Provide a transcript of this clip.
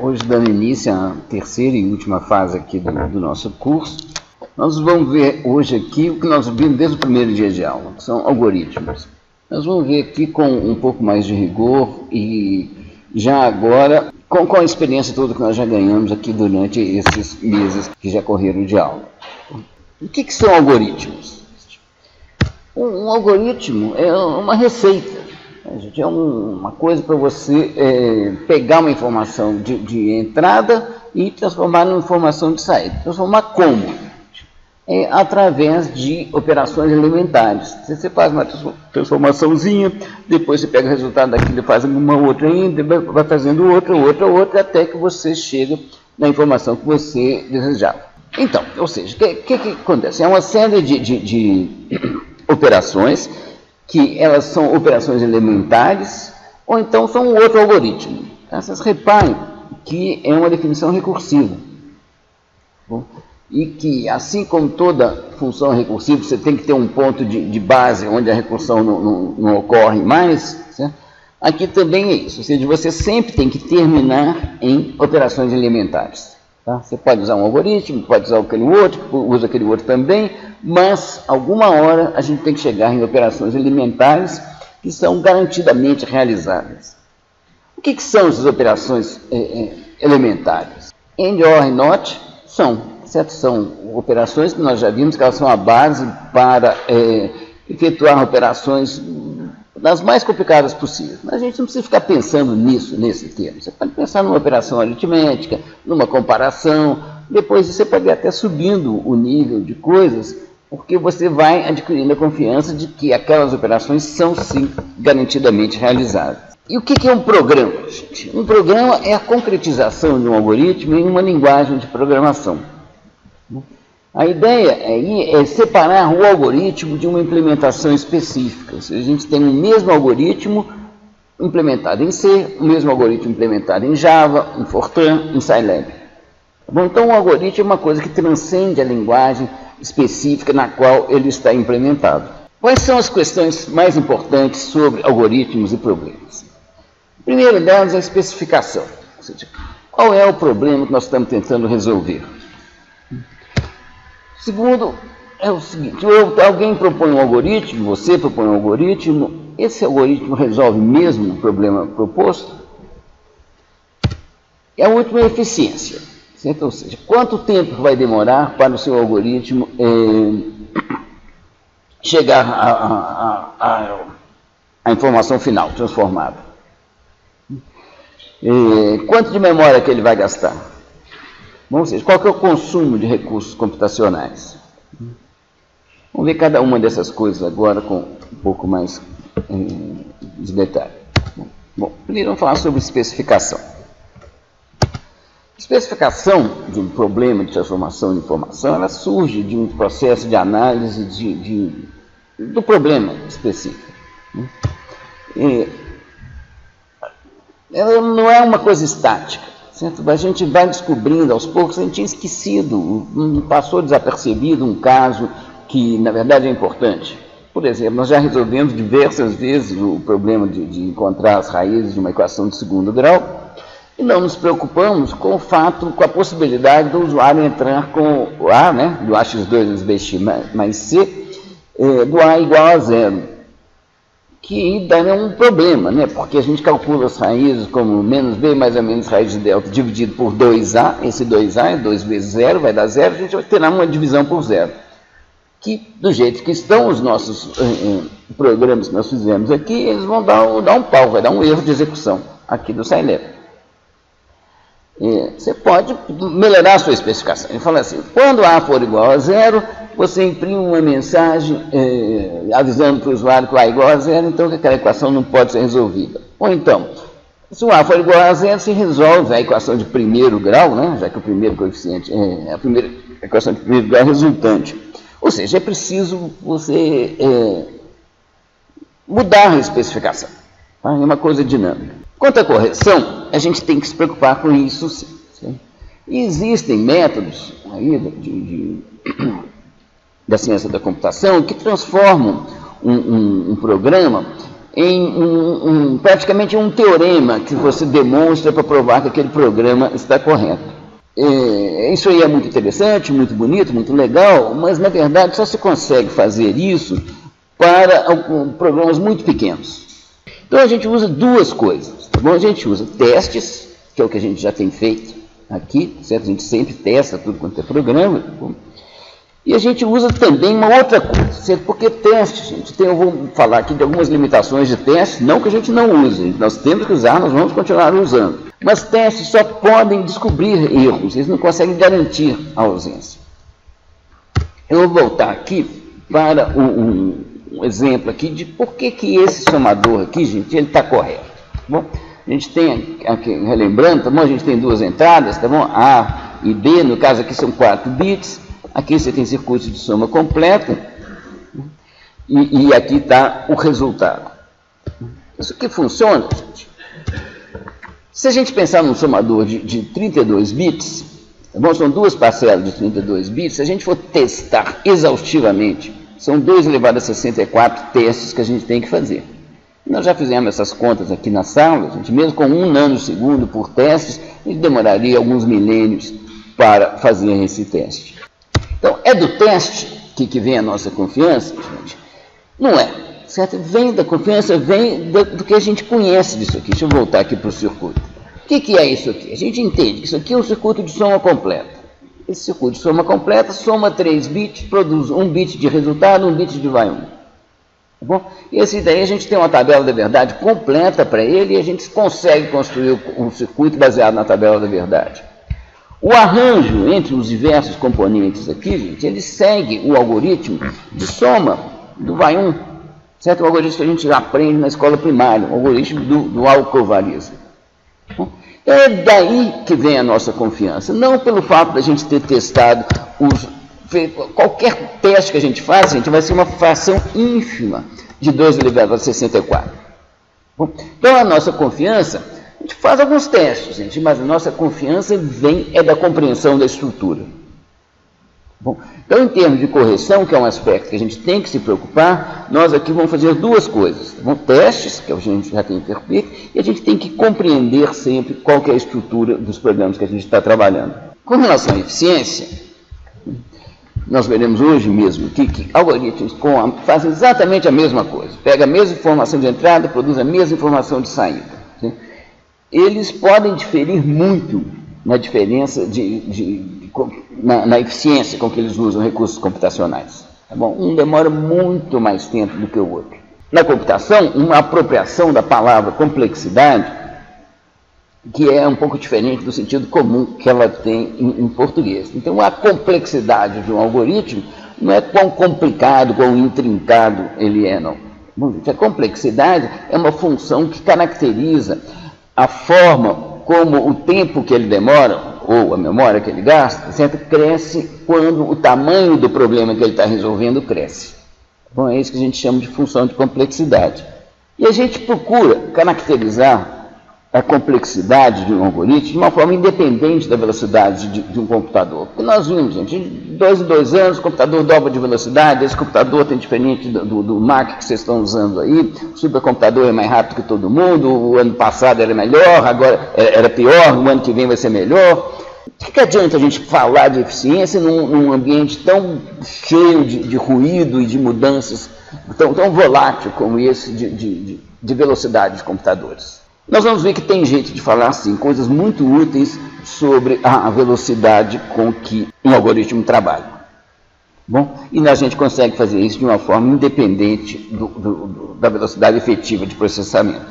Hoje, dando início à terceira e última fase aqui do nosso curso, nós vamos ver hoje aqui o que nós vimos desde o primeiro dia de aula, que são algoritmos. Nós vamos ver aqui com um pouco mais de rigor e já agora com a experiência toda que nós já ganhamos aqui durante esses meses que já correram de aula. O que são algoritmos? Um algoritmo é uma receita. É uma coisa para você pegar uma informação de entrada e transformar numa informação de saída. Transformar como? Através de operações elementares. Você faz uma transformaçãozinha, depois você pega o resultado daquilo e faz uma outra ainda, vai fazendo outra, até que você chega na informação que você desejava. Então, ou seja, o que acontece? É uma série de operações que elas são operações elementares, ou então são um outro algoritmo. Vocês reparem que é uma definição recursiva. Bom, e que, assim como toda função recursiva, você tem que ter um ponto de base onde a recursão não ocorre mais, certo? Aqui também é isso, ou seja, você sempre tem que terminar em operações elementares. Tá? Você pode usar um algoritmo, pode usar aquele outro, usa aquele outro também, mas alguma hora a gente tem que chegar em operações elementares que são garantidamente realizáveis. O que são essas operações elementares? AND, OR e NOT são operações que nós já vimos que elas são a base para efetuar operações das mais complicadas possíveis. Mas a gente não precisa ficar pensando nesse termo. Você pode pensar numa operação aritmética, numa comparação, depois você pode ir até subindo o nível de coisas, porque você vai adquirindo a confiança de que aquelas operações são, sim, garantidamente realizáveis. E o que é um programa, gente? Um programa é a concretização de um algoritmo em uma linguagem de programação. A ideia é separar o algoritmo de uma implementação específica. Ou seja, a gente tem o mesmo algoritmo implementado em C, o mesmo algoritmo implementado em Java, em Fortran, em Scilab. Bom, então, o algoritmo é uma coisa que transcende a linguagem específica na qual ele está implementado. Quais são as questões mais importantes sobre algoritmos e problemas? A primeira delas é a especificação. Ou seja, qual é o problema que nós estamos tentando resolver? Segundo, é o seguinte, alguém propõe um algoritmo, você propõe um algoritmo, esse algoritmo resolve mesmo o problema proposto? E a última é a eficiência. Certo? Ou seja, quanto tempo vai demorar para o seu algoritmo chegar à informação final, transformada? Quanto de memória que ele vai gastar? Bom, ou seja, qual que é o consumo de recursos computacionais? Vamos ver cada uma dessas coisas agora com um pouco mais de detalhe. Bom, primeiro vamos falar sobre especificação. Especificação de um problema de transformação de informação, ela surge de um processo de análise do problema específico. Ela não é uma coisa estática, certo? A gente vai descobrindo aos poucos, a gente tinha esquecido, passou desapercebido um caso que, na verdade, é importante. Por exemplo, nós já resolvemos diversas vezes o problema de encontrar as raízes de uma equação de segundo grau, e não nos preocupamos com o fato, com a possibilidade do usuário entrar com o A, né, do AX2 vezes BX mais C, do A igual a zero. Que dá um problema, né, porque a gente calcula as raízes como menos B mais ou menos raiz de delta dividido por 2A, esse 2A é 2 vezes 0, vai dar 0, a gente vai ter uma divisão por 0. Que, do jeito que estão os nossos programas que nós fizemos aqui, eles vão dar um pau, vai dar um erro de execução aqui do Scilab. Você pode melhorar a sua especificação. Ele fala assim, quando A for igual a 0, você imprime uma mensagem avisando para o usuário que A é igual a 0, então que aquela equação não pode ser resolvida. Ou então, se o A for igual a 0, se resolve a equação de primeiro grau, né, já que o primeiro coeficiente a primeira equação de primeiro grau é resultante. Ou seja, é preciso você mudar a especificação. Tá? É uma coisa dinâmica. Quanto à correção, a gente tem que se preocupar com isso, sim. E existem métodos aí da ciência da computação que transformam um programa em praticamente um teorema que você demonstra para provar que aquele programa está correto. Isso aí é muito interessante, muito bonito, muito legal, mas na verdade só se consegue fazer isso para programas muito pequenos. Então a gente usa duas coisas, tá bom? A gente usa testes, que é o que a gente já tem feito aqui, certo? A gente sempre testa tudo quanto é programa, tá bom? E a gente usa também uma outra coisa, certo? Porque testes, gente, eu vou falar aqui de algumas limitações de testes, não que a gente não use, nós temos que usar, nós vamos continuar usando. Mas testes só podem descobrir erros, eles não conseguem garantir a ausência. Eu vou voltar aqui para um exemplo aqui de por que esse somador aqui, gente, ele está correto. Tá bom? A gente tem, aqui, relembrando, tá bom? A gente tem duas entradas, tá bom? A e B, no caso aqui são 4 bits. Aqui você tem circuito de soma completa e aqui está o resultado. Isso aqui funciona, gente. Se a gente pensar num somador de 32 bits, tá bom? São duas parcelas de 32 bits, se a gente for testar exaustivamente, são 2 elevado a 64 testes que a gente tem que fazer. Nós já fizemos essas contas aqui na sala, gente, mesmo com 1 nanosegundo por testes, a gente demoraria alguns milênios para fazer esse teste. Então, é do teste que vem a nossa confiança, gente? Não é, certo? Vem da confiança, vem do que a gente conhece disso aqui. Deixa eu voltar aqui para o circuito. O que é isso aqui? A gente entende que isso aqui é um circuito de soma completa. Esse circuito de soma completa soma 3 bits, produz 1 bit de resultado, 1 bit de vai 1. Tá bom? E esse daí a gente tem uma tabela da verdade completa para ele e a gente consegue construir um circuito baseado na tabela da verdade. O arranjo entre os diversos componentes aqui, gente, ele segue o algoritmo de soma do vai 1, certo? O algoritmo que a gente já aprende na escola primária, o algoritmo do alcovariismo. Então é daí que vem a nossa confiança, não pelo fato da gente ter testado qualquer teste que a gente faz, gente, vai ser uma fração ínfima de 2 elevado a 64. Bom, então a nossa confiança, a gente faz alguns testes, gente, mas a nossa confiança vem da compreensão da estrutura. Bom, então, em termos de correção, que é um aspecto que a gente tem que se preocupar, nós aqui vamos fazer duas coisas. Tá bom? Testes, que a gente já tem feito, e a gente tem que compreender sempre qual que é a estrutura dos programas que a gente está trabalhando. Com relação à eficiência, nós veremos hoje mesmo que algoritmos fazem exatamente a mesma coisa. Pega a mesma informação de entrada, produz a mesma informação de saída. Sim? Eles podem diferir muito na diferença na eficiência com que eles usam recursos computacionais. Tá bom? Um demora muito mais tempo do que o outro. Na computação, uma apropriação da palavra complexidade, que é um pouco diferente do sentido comum que ela tem em português. Então, a complexidade de um algoritmo não é quão complicado, quão intrincado ele é, não. A complexidade é uma função que caracteriza a forma como o tempo que ele demora, ou a memória que ele gasta, certo? Cresce quando o tamanho do problema que ele está resolvendo cresce. Bom, é isso que a gente chama de função de complexidade. E a gente procura caracterizar a complexidade de um algoritmo de uma forma independente da velocidade de um computador. Porque nós vimos, gente, de 2 em 2 anos o computador dobra de velocidade, esse computador tem diferente do Mac que vocês estão usando aí, o supercomputador é mais rápido que todo mundo, o ano passado era melhor, agora era pior, o ano que vem vai ser melhor. O que adianta a gente falar de eficiência num ambiente tão cheio de ruído e de mudanças, tão volátil como esse de velocidade de computadores? Nós vamos ver que tem jeito de falar assim, coisas muito úteis sobre a velocidade com que um algoritmo trabalha. Bom, e a gente consegue fazer isso de uma forma independente da velocidade efetiva de processamento.